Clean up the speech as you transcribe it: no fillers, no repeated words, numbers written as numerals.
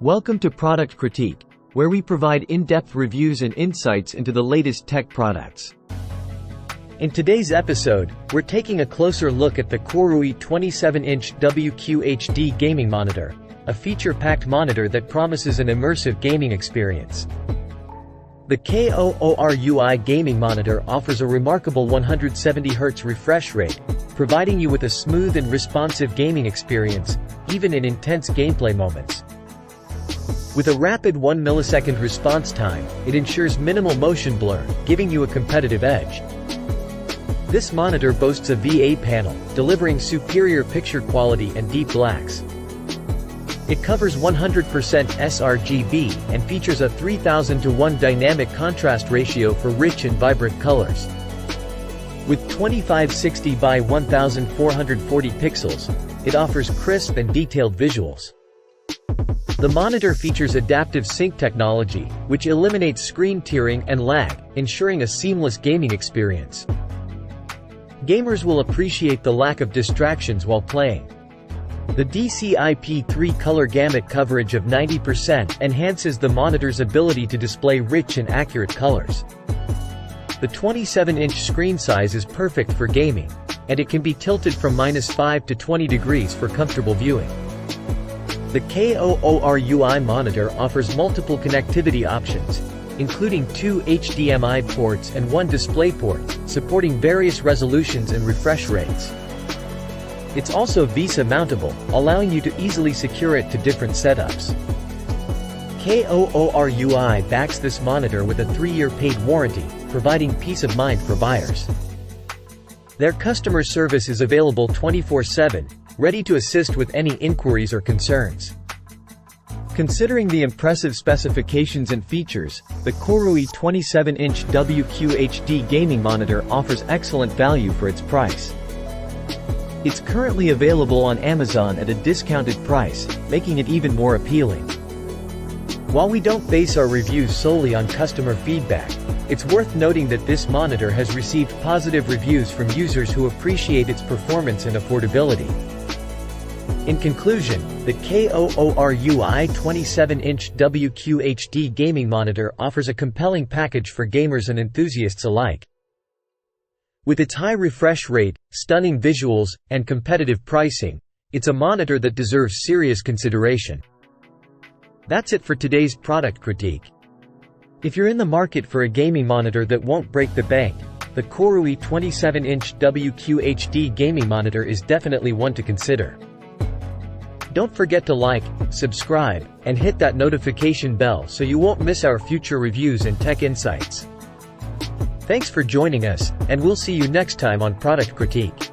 Welcome to Product Critique, where we provide in-depth reviews and insights into the latest tech products. In today's episode, we're taking a closer look at the KOORUI 27-inch WQHD Gaming Monitor, a feature-packed monitor that promises an immersive gaming experience. The KOORUI Gaming Monitor offers a remarkable 170Hz refresh rate, providing you with a smooth and responsive gaming experience, even in intense gameplay moments. With a rapid 1 millisecond response time, it ensures minimal motion blur, giving you a competitive edge. This monitor boasts a VA panel, delivering superior picture quality and deep blacks. It covers 100% sRGB and features a 3000:1 dynamic contrast ratio for rich and vibrant colors. With 2560 by 1440 pixels, it offers crisp and detailed visuals. The monitor features adaptive sync technology, which eliminates screen tearing and lag, ensuring a seamless gaming experience. Gamers will appreciate the lack of distractions while playing. The DCI-P3 color gamut coverage of 90% enhances the monitor's ability to display rich and accurate colors. The 27-inch screen size is perfect for gaming, and it can be tilted from -5 to 20 degrees for comfortable viewing. The KOORUI monitor offers multiple connectivity options, including 2 HDMI ports and 1 DisplayPort, supporting various resolutions and refresh rates. It's also VESA mountable, allowing you to easily secure it to different setups. KOORUI backs this monitor with a 3-year paid warranty, providing peace of mind for buyers. Their customer service is available 24/7, ready to assist with any inquiries or concerns. Considering the impressive specifications and features, the KOORUI 27-inch WQHD Gaming Monitor offers excellent value for its price. It's currently available on Amazon at a discounted price, making it even more appealing. While we don't base our reviews solely on customer feedback, it's worth noting that this monitor has received positive reviews from users who appreciate its performance and affordability. In conclusion, the KOORUI 27-inch WQHD Gaming Monitor offers a compelling package for gamers and enthusiasts alike. With its high refresh rate, stunning visuals, and competitive pricing, it's a monitor that deserves serious consideration. That's it for today's product critique. If you're in the market for a gaming monitor that won't break the bank, the KOORUI 27-inch WQHD Gaming Monitor is definitely one to consider. Don't forget to like, subscribe, and hit that notification bell so you won't miss our future reviews and tech insights. Thanks for joining us, and we'll see you next time on Product Critique.